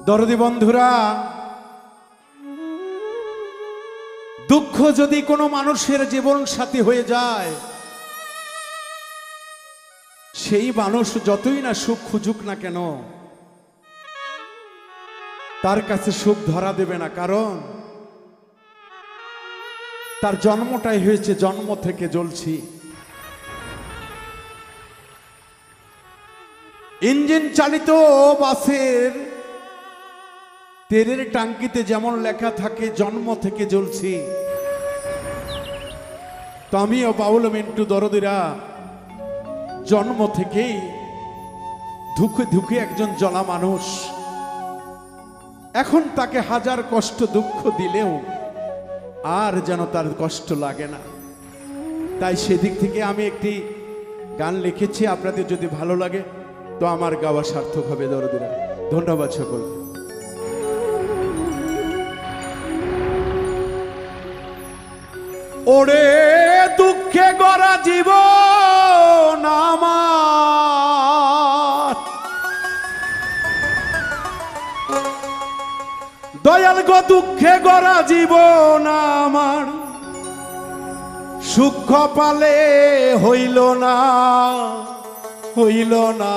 দরদি বন্ধুরা, দুঃখ যদি কোনো মানুষের জীবন সাথী হয়ে যায়, সেই মানুষ যতই না সুখ খুঁজুক না কেন, তার কাছে সুখ ধরা দেবে না। কারণ তার জন্মটাই হয়েছে জন্ম থেকে জ্বলছি। ইঞ্জিন চালিত বাসের তেলের টাঙ্কিতে যেমন লেখা থাকে জন্ম থেকে জ্বলছি, তো আমিও বাউল মিন্টু দরদিরা জন্ম থেকেই ধুকে ধুকে একজন জ্বলা মানুষ। এখন তাকে হাজার কষ্ট দুঃখ দিলেও আর যেন তার কষ্ট লাগে না। তাই সেদিক থেকে আমি একটি গান লিখেছি, আপনাদের যদি ভালো লাগে তো আমার গাওয়া সার্থক হবে দরদিরা। ধন্যবাদ সকল। ওরে দুঃখে গড়া জীবন আমার, দয়াল গো দুঃখে গড়া জীবন আমার, সুখ পালে হইল না হইল না।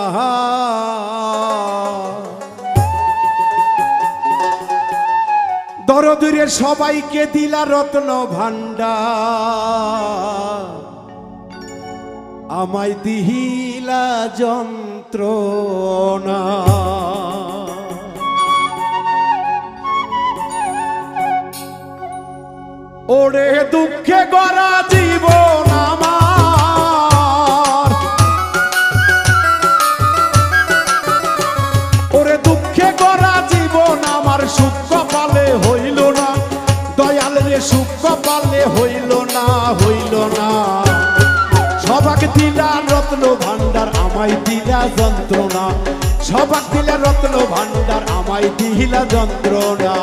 দরদিরে সবাইকে দিলা রত্ন ভান্ডার, আমায় দিহিলা যন্ত্রণা। ওরে দুঃখে গড়া জীবন আমার, ওরে দুঃখে গড়া জীবন আমার, সুখ পালে হইল না দয়াল রে, সুখ পালে হইল না হইল না। সবাক দিলা রত্ন ভান্ডার, আমায় দিলা যন্ত্রণা, সবাক দিলা রত্ন ভান্ডার, আমায় দিলা যন্ত্রণা।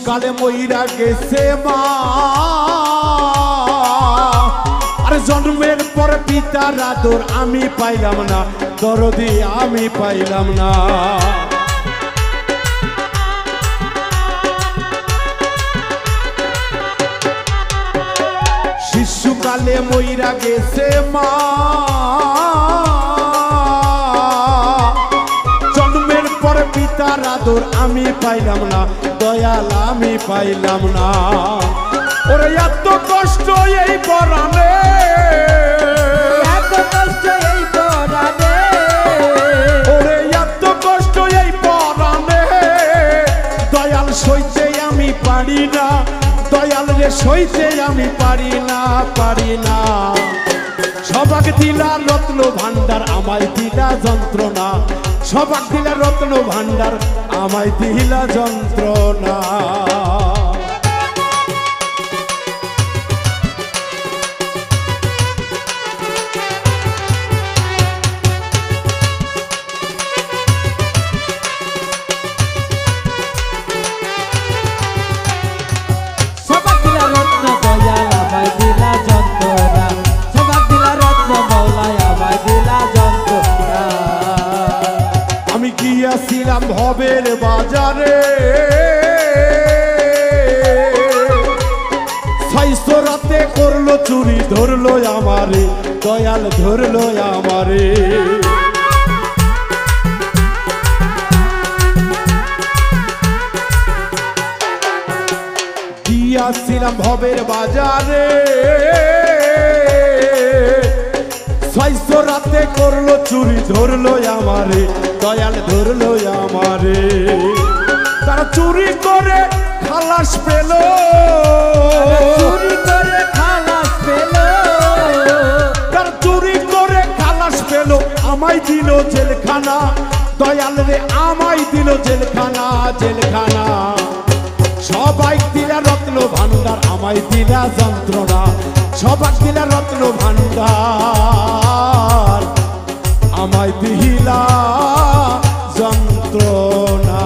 কালে মইরা গেছে মা, আর জন্মের পর পিতার আদর আমি পাইলাম না, দরদি আমি পাইলাম না। শিশুকালে মইরা গেছে মা, জন্মের পর পিতার আদর আমি পাইলাম না, দয়াল আমি পাইলাম না। ওরে এত কষ্ট এই পরাণে, এত কষ্ট এই পরাণে, ওরে এত কষ্ট এই পরাণে, দয়াল সইতে আমি পারি না, দয়াল রে সইতে আমি পারি না পারি না। সবাক দিলা রত্ন ভান্ডার, আমায় দিলা যন্ত্রণা, সবাক দিলা রত্ন ভান্ডার, আমায় দিলা যন্ত্রণা। সবাক দিলা রত্ন দয়াল, আমায় দিলা যন্ত্রণা, সবাক দিলা রত্ন মৌলায়, আমায় দিলা যন্ত্রণা। আমি গিয়াছিলাম ভবের বাজারে, ছয়শো রাতে করলো চুরি, ধরলো আমারে দয়াল, ধরলো আমারে। গিয়াছিলাম ভবের বাজারে, ছয়শো রাতে করলো চুরি, ধরলো আমারে দয়াল, ধরলো আমারে। তারা চুরি করে খালাস পেল, চুরি করে খালাস পেল, তারা চুরি করে খালাস পেল, আমায় দিল জেলখানা, দয়াল রে আমায় দিল জেলখানা জেলখানা। সবাই দিলা রত্ন ভান্ডার আমায় দিলা যন্ত্রণা সবাই দিলা রত্ন ভান্ডার আমায় দিলা যন্ত্রণা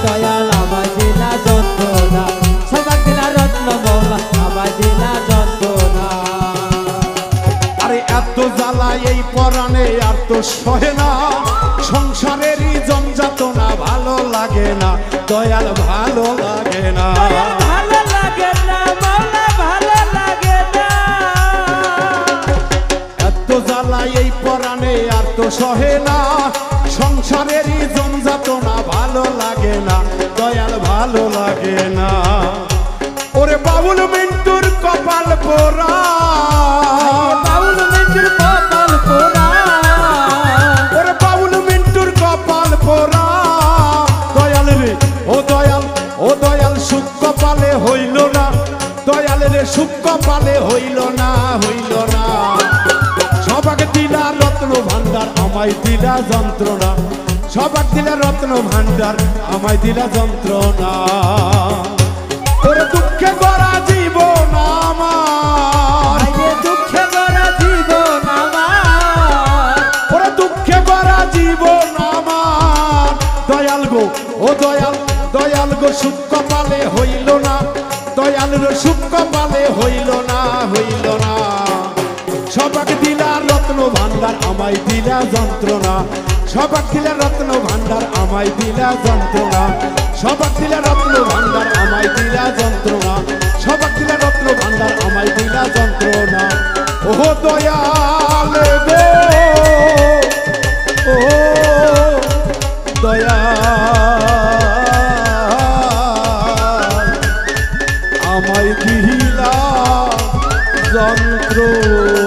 দয়াল আমায় দিলা যন্ত্রণা সবাক দিলা রত্ন মৌলা আমায় দিলা যন্ত্রণা আরে এত জ্বালা এই পরাণে আর তো সহে না সংসারেরই জমযাতনা ভালো লাগে না দয়াল ভালো লাগে না ভালো লাগে না মৌলা ভালো লাগে না এত জ্বালা এই পরাণে আর তো সহে না সংসারেরই জমযাতনা ভালো লাগে না দয়াল ভালো লাগে না ওরে বাবুল মিন্টুর কপাল পোড়া বাউল মিন্টুর কপাল পোড়া ওরে বাবুল মিন্টুর কপাল পোড়া দয়াল রে ও দয়াল সুখ কপালে হইল না দয়াল রে সুখ কপালে হইল না সবাক দিলা রত্ন ভান্ডার আমায় দিলা যন্ত্রণা সবাক দিলা রত্ন ভান্ডার আমায় দিলা যন্ত্রণা ওরে দুঃখে গড়া জীবন আমার দুঃখে গড়া জীবন আমার ওরে দুঃখে গড়া জীবন আমার দয়াল গো ও দয়াল গো সুখ কপালে হইল না দয়াল রে সুখ কপালে হইল না সবাক দিলা রত্ন ভান্ডার আমায় দিলা যন্ত্রণা সবাক দিলা রত্ন ভান্ডার আমায় দিলা যন্ত্রণা সবাক দিলা রত্ন ভান্ডার আমায় দিলা যন্ত্রণা সবাক দিলা রত্ন ভান্ডার আমায় দিলা যন্ত্রণা ও দয়াল গো ও দয়াল আমায় দিলা যন্ত্রণা